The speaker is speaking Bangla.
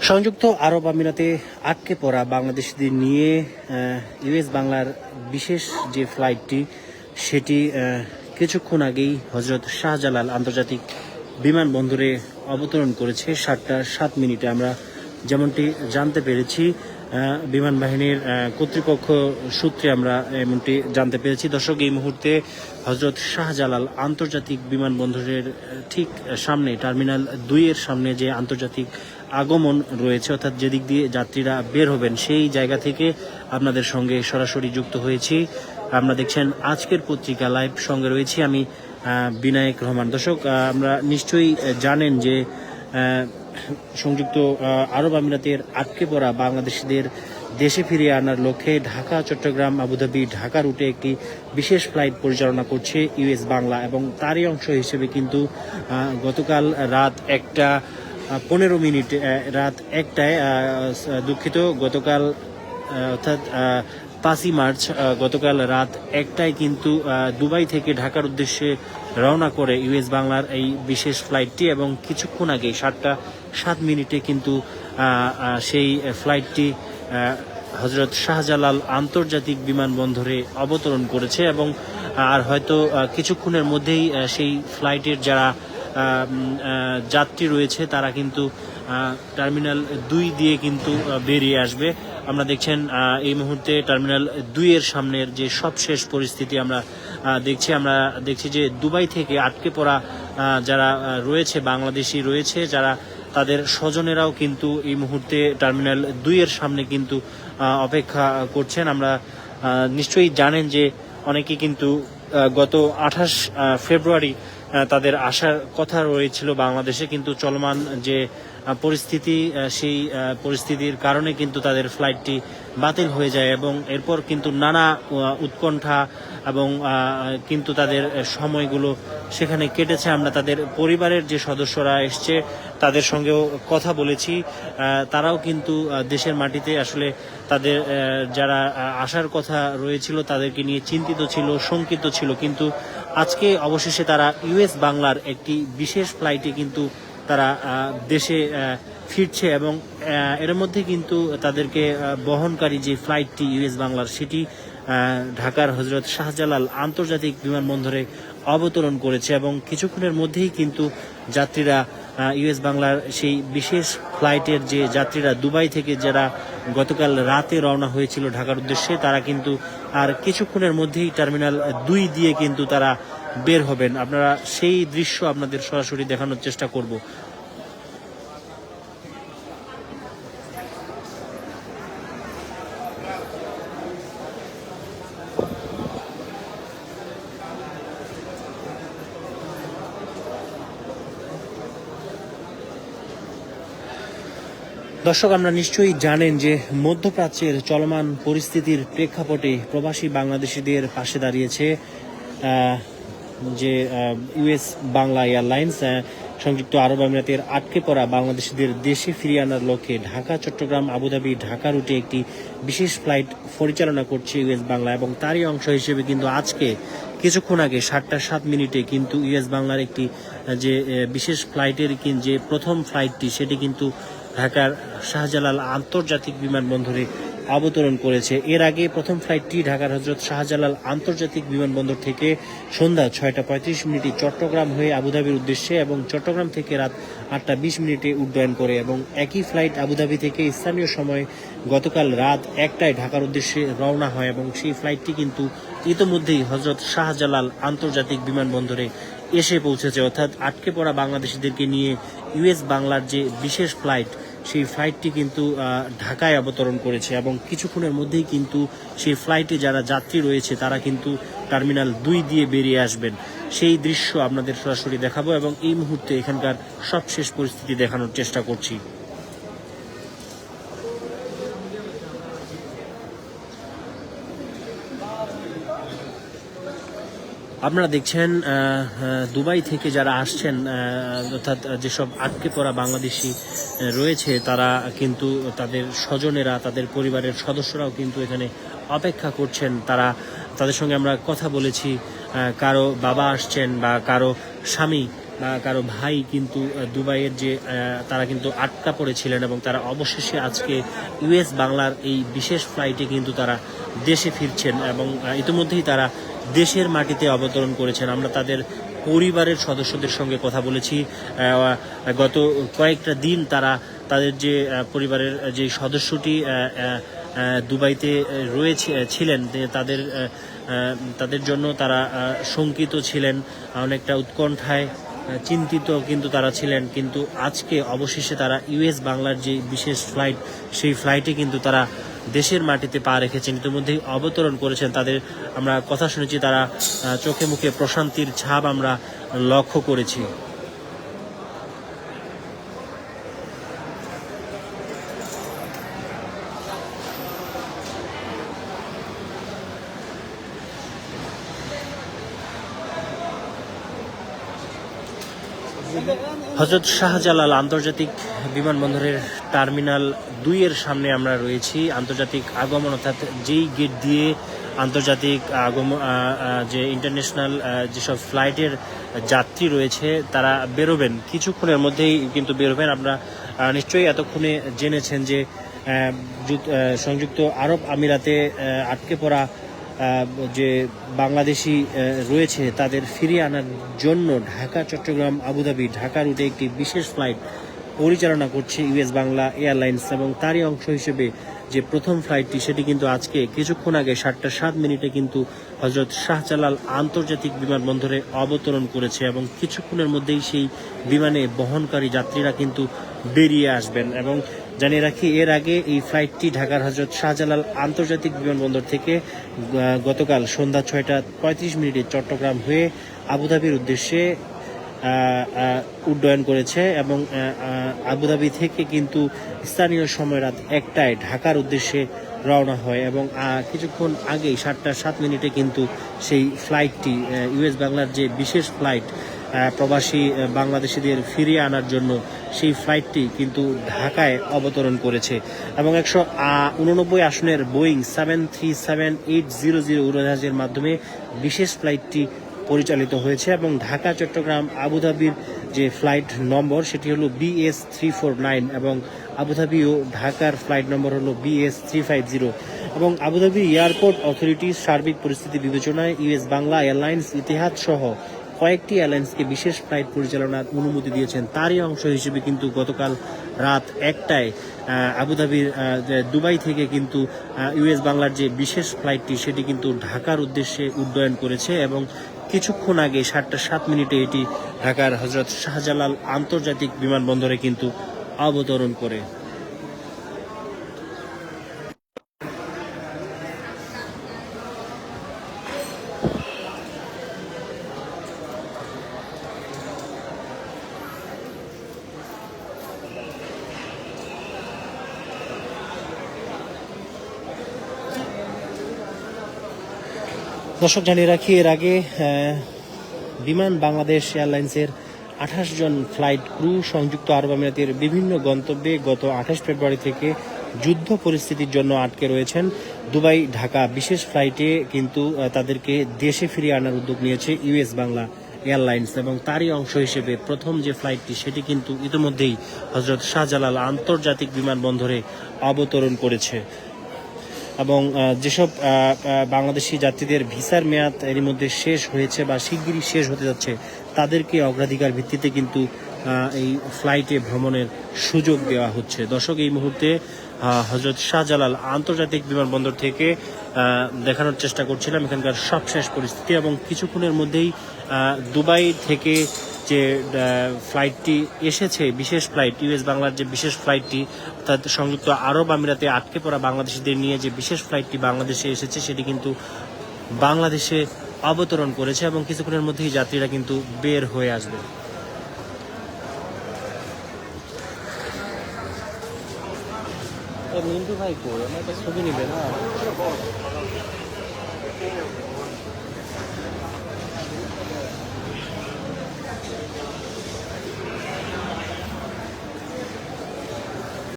সংযুক্ত আরব আমিরাতে আটকে পড়া বাংলাদেশিদের নিয়ে ইউএস বাংলার বিশেষ যে ফ্লাইটটি সেটি কিছুক্ষণ আগেই হজরত শাহজালাল আন্তর্জাতিক বিমানবন্দরে অবতরণ করেছে 7টা 7 মিনিটে। আমরা যেমনটি জানতে পেরেছি বিমান বাহিনীর কর্তৃপক্ষ সূত্রে আমরা এমনটি জানতে পেরেছি। দর্শক, এই মুহূর্তে হজরত শাহজালাল আন্তর্জাতিক বিমানবন্দরের ঠিক সামনে টার্মিনাল 2-এর সামনে যে আন্তর্জাতিক আগমন রয়েছে, অর্থাৎ যেদিক দিয়ে যাত্রীরা বের হবেন সেই জায়গা থেকে আপনাদের সঙ্গে সরাসরি যুক্ত হয়েছি। আমরা দেখছেন আজকের পত্রিকা লাইভ, সঙ্গে রয়েছি আমি বিনায়ক রহমান। দর্শক, আমরা নিশ্চয়ই জানেন যে সংযুক্ত আরব আমিরাতের আটকে পড়া বাংলাদেশিদের দেশে ফিরিয়ে আনার লক্ষ্যে ঢাকা, চট্টগ্রাম, আবুধাবি, ঢাকা রুটে একটি বিশেষ ফ্লাইট পরিচালনা করছে ইউএস বাংলা এবং তারই অংশ হিসেবে কিন্তু গতকাল রাত 1টা 15 মিনিট রাত 1টায় দুঃখিত, গতকাল অর্থাৎ 5ই মার্চ গতকাল রাত 1টায় কিন্তু দুবাই থেকে ঢাকার উদ্দেশ্যে রওনা করে ইউএস বাংলার এই বিশেষ ফ্লাইটটি এবং কিছুক্ষণ আগে 7টা 7 মিনিটে কিন্তু সেই ফ্লাইটটি হজরত শাহজালাল আন্তর্জাতিক বিমানবন্দরে অবতরণ করেছে এবং আর হয়তো কিছুক্ষণের মধ্যেই সেই ফ্লাইটের যারা যাত্রী রয়েছে তারা কিন্তু টার্মিনাল 2 দিয়ে কিন্তু বেরিয়ে আসবে। আমরা দেখছেন এই মুহূর্তে টার্মিনাল 2-এর সামনের যে সবশেষ পরিস্থিতি আমরা দেখছি যে দুবাই থেকে আটকে পড়া যারা রয়েছে, বাংলাদেশি রয়েছে যারা, তাদের স্বজনেরাও কিন্তু এই মুহূর্তে টার্মিনাল 2-এর সামনে কিন্তু অপেক্ষা করছেন। আমরা নিশ্চয়ই জানেন যে অনেকেই কিন্তু গত 28 ফেব্রুয়ারি তাদের আসার কথা রয়েছিল বাংলাদেশে, কিন্তু চলমান যে পরিস্থিতি সেই পরিস্থিতির কারণে কিন্তু তাদের ফ্লাইটটি বাতিল হয়ে যায় এবং এরপর কিন্তু নানা উৎকণ্ঠা এবং কিন্তু তাদের সময়গুলো সেখানে কেটেছে। আমরা তাদের পরিবারের যে সদস্যরা এসছে তাদের সঙ্গেও কথা বলেছি, তারাও কিন্তু দেশের মাটিতে আসলে তাদের যারা আসার কথা রয়েছিল তাদেরকে নিয়ে চিন্তিত ছিল, শঙ্কিত ছিল, কিন্তু আজকে অবশেষে তারা ইউএস বাংলার একটি বিশেষ ফ্লাইটে কিন্তু তারা দেশে ফিরছে এবং এর মধ্যে কিন্তু তাদেরকে বহনকারী যে ফ্লাইটটি ইউএস বাংলার সেটি ঢাকার হজরত শাহজালাল আন্তর্জাতিক বিমানবন্দরে অবতরণ করেছে এবং কিছুক্ষণের মধ্যেই কিন্তু যাত্রীরা ইউএস বাংলার সেই বিশেষ ফ্লাইটের যে যাত্রীরা দুবাই থেকে যারা গতকাল রাতে রওনা হয়েছিল ঢাকার উদ্দেশ্যে, তারা কিন্তু আর কিছুক্ষণের মধ্যেই টার্মিনাল 2 দিয়ে কিন্তু তারা বের হবেন। আপনারা সেই দৃশ্য আপনাদের সরাসরি দেখানোর চেষ্টা করব। দর্শক, আমরা নিশ্চয়ই জানেন যে মধ্যপ্রাচ্যের চলমান পরিস্থিতির প্রেক্ষাপটে প্রবাসী বাংলাদেশিদের পাশে দাঁড়িয়েছে যে ইউএস বাংলা এয়ারলাইন্স। সংযুক্ত আরব আমিরাতের আটকে পড়া বাংলাদেশিদের দেশে ফিরিয়ে আনার লক্ষ্যে ঢাকা, চট্টগ্রাম, আবুধাবি, ঢাকা রুটে একটি বিশেষ ফ্লাইট পরিচালনা করছে ইউএস বাংলা এবং তারই অংশ হিসেবে কিন্তু আজকে কিছুক্ষণ আগে 7টা 7 মিনিটে কিন্তু ইউএস বাংলার একটি যে বিশেষ ফ্লাইটের যে প্রথম ফ্লাইটটি সেটি কিন্তু ঢাকার শাহজালাল আন্তর্জাতিক বিমানবন্দরে অবতরণ করেছে। এর আগে প্রথম ফ্লাইটটি ঢাকার হজরত শাহজালাল আন্তর্জাতিক বিমানবন্দর থেকে সন্ধ্যা 6টা 35 মিনিটে চট্টগ্রাম হয়ে আবুধাবির উদ্দেশ্যে এবং চট্টগ্রাম থেকে রাত 8টা 20 মিনিটে উড্ডয়ন করে এবং একই ফ্লাইট আবুধাবি থেকে স্থানীয় সময় গতকাল রাত 1টায় ঢাকার উদ্দেশ্যে রওনা হয় এবং সেই ফ্লাইটটি কিন্তু ইতোমধ্যেই হজরত শাহজালাল আন্তর্জাতিক বিমানবন্দরে এসে পৌঁছেছে। অর্থাৎ আটকে পড়া বাংলাদেশিদেরকে নিয়ে ইউএস বাংলার যে বিশেষ ফ্লাইট সেই ফ্লাইটটি কিন্তু ঢাকায় অবতরণ করেছে এবং কিছুক্ষণের মধ্যেই কিন্তু সেই ফ্লাইটে যারা যাত্রী রয়েছে তারা কিন্তু টার্মিনাল 2 দিয়ে বেরিয়ে আসবেন। সেই দৃশ্য আপনাদের সরাসরি দেখাবো এবং এই মুহূর্তে এখানকার সবশেষ পরিস্থিতি দেখানোর চেষ্টা করছি। আপনারা দেখছেন দুবাই থেকে যারা আসছেন, অর্থাৎ যেসব আটকে পড়া বাংলাদেশি রয়েছে তারা কিন্তু তাদের স্বজনেরা, তাদের পরিবারের সদস্যরাও কিন্তু এখানে অপেক্ষা করছেন। তাদের সঙ্গে আমরা কথা বলেছি, কারো বাবা আসছেন বা কারো স্বামী বা কারো ভাই কিন্তু দুবাইয়ের যে তারা কিন্তু আটকা পড়েছিলেন এবং তারা অবশেষে আজকে ইউএস বাংলার এই বিশেষ ফ্লাইটে কিন্তু তারা দেশে ফিরছেন এবং ইতিমধ্যেই তারা দেশের মাটিতে অবতরণ করেছেন। আমরা তাদের পরিবারের সদস্যদের সঙ্গে কথা বলেছি। গত কয়েকটা দিন তারা তাদের যে পরিবারের যে সদস্যটি দুবাইতে ছিলেন তাদের তাদের জন্য তারা শঙ্কিত ছিলেন, অনেকটা উৎকণ্ঠায় চিন্তিত কিন্তু তারা ছিলেন। কিন্তু আজকে অবশেষে তারা ইউএস বাংলার যে বিশেষ ফ্লাইট, সেই ফ্লাইটে কিন্তু তারা দেশের মাটিতে পা রেখেছেন, ইতিমধ্যেই অবতরণ করেছেন। তাদের আমরা কথা শুনেছি, তারা চোখে মুখে প্রশান্তির ছাপ আমরা লক্ষ্য করেছি। হযরত শাহজালাল আন্তর্জাতিক বিমানবন্দরের টার্মিনাল 2 এর সামনে আমরা রয়েছি। আন্তর্জাতিক আগমন, অর্থাৎ যেই গেট দিয়ে আন্তর্জাতিক যে ইন্টারন্যাশনাল যেসব ফ্লাইটের যাত্রী রয়েছে তারা বেরোবেন, কিছুক্ষণের মধ্যেই কিন্তু বেরোবেন। আমরা নিশ্চয়ই এতক্ষণে জেনেছেন যে সংযুক্ত আরব আমিরাতে আটকে পড়া যে বাংলাদেশি রয়েছে তাদের ফিরিয়ে আনার জন্য ঢাকা, চট্টগ্রাম, আবুধাবি, ঢাকা রুটে একটি বিশেষ ফ্লাইট পরিচালনা করছে ইউএস বাংলা এয়ারলাইন্স এবং তারই অংশ হিসেবে যে প্রথম ফ্লাইটটি সেটি কিন্তু আজকে কিছুক্ষণ আগে 7:07 কিন্তু হযরত শাহজালাল আন্তর্জাতিক বিমানবন্দরে অবতরণ করেছে এবং কিছুক্ষণের মধ্যেই সেই বিমানে বহনকারী যাত্রীরা কিন্তু বেরিয়ে আসবেন। এবং জানিয়ে রাখি, এর আগে এই ফ্লাইটটি ঢাকার হযরত শাহজালাল আন্তর্জাতিক বিমানবন্দর থেকে গতকাল সন্ধ্যা 6:35 চট্টগ্রাম হয়ে আবুধাবির উদ্দেশ্যে উড্ডয়ন করেছে এবং আবুধাবি থেকে কিন্তু স্থানীয় সময় রাত 1টায় ঢাকার উদ্দেশ্যে রওনা হয় এবং কিছুক্ষণ আগেই 7:07 কিন্তু সেই ফ্লাইটটি ইউএস বাংলার যে বিশেষ ফ্লাইট প্রবাসী বাংলাদেশিদের ফিরিয়ে আনার জন্য, সেই ফ্লাইটটি কিন্তু ঢাকায় অবতরণ করেছে এবং 189 আসনের বোয়িং 737-800 উড়োজাহাজের মাধ্যমে বিশেষ ফ্লাইটটি পরিচালিত হয়েছে এবং ঢাকা, চট্টগ্রাম, আবুধাবির যে ফ্লাইট নম্বর সেটি হলো BS349 এবং আবুধাবি ও ঢাকার ফ্লাইট নম্বর হলো BS350 এবং আবুধাবি এয়ারপোর্ট অথরিটির সার্বিক পরিস্থিতি বিবেচনায় ইউএস বাংলা এয়ারলাইন্স ইতিহাদ সহ কয়েকটি এয়ারলাইন্সকে বিশেষ ফ্লাইট পরিচালনার অনুমতি দিয়েছেন। তারই অংশ হিসেবে কিন্তু গতকাল রাত 1টায় আবুধাবির দুবাই থেকে কিন্তু ইউএস বাংলার যে বিশেষ ফ্লাইটটি সেটি কিন্তু ঢাকার উদ্দেশ্যে উড্ডয়ন করেছে এবং কিছুক্ষণ আগে 7:07 এটি ঢাকার হযরত শাহজালাল আন্তর্জাতিক বিমানবন্দরে কিন্তু অবতরণ করে। দর্শক, জানিয়ে রাখি, এর আগে বিমান বাংলাদেশ এয়ারলাইন্সের 28 জন ফ্লাইট ক্রু সংযুক্ত আরব আমিরাতের বিভিন্ন গন্তব্যে গত 28 ফেব্রুয়ারি থেকে যুদ্ধ পরিস্থিতির জন্য আটকে রয়েছেন। দুবাই ঢাকা বিশেষ ফ্লাইটে কিন্তু তাদেরকে দেশে ফিরিয়ে আনার উদ্যোগ নিয়েছে ইউএস বাংলা এয়ারলাইন্স এবং তারই অংশ হিসেবে প্রথম যে ফ্লাইটটি সেটি কিন্তু ইতিমধ্যেই হযরত শাহজালাল আন্তর্জাতিক বিমানবন্দরে অবতরণ করেছে এবং যেসব বাংলাদেশি যাত্রীদের ভিসার মেয়াদ এর মধ্যে শেষ হয়েছে বা শিগগিরই শেষ হতে যাচ্ছে তাদেরকে অগ্রাধিকার ভিত্তিতে কিন্তু এই ফ্লাইটে ভ্রমণের সুযোগ দেওয়া হচ্ছে। দর্শক, এই মুহূর্তে হযরত শাহজালাল আন্তর্জাতিক বিমানবন্দর থেকে দেখানোর চেষ্টা করছিলাম এখানকার সবশেষ পরিস্থিতি এবং কিছুক্ষণের মধ্যেই দুবাই থেকে যে ফ্লাইটটি এসেছে, বিশেষ ফ্লাইট ইউএস বাংলার যে বিশেষ ফ্লাইটটি অর্থাৎ সংযুক্ত আরব আমিরাতে আটকে পড়া বাংলাদেশিদের নিয়ে যে বিশেষ ফ্লাইটটি বাংলাদেশে এসেছে সেটি কিন্তু বাংলাদেশে অবতরণ করেছে এবং কিছুক্ষণের মধ্যেই যাত্রীরা কিন্তু বের হয়ে আসবে। মিন্টু ভাই কই, আমার একটা ছবি নিবে না?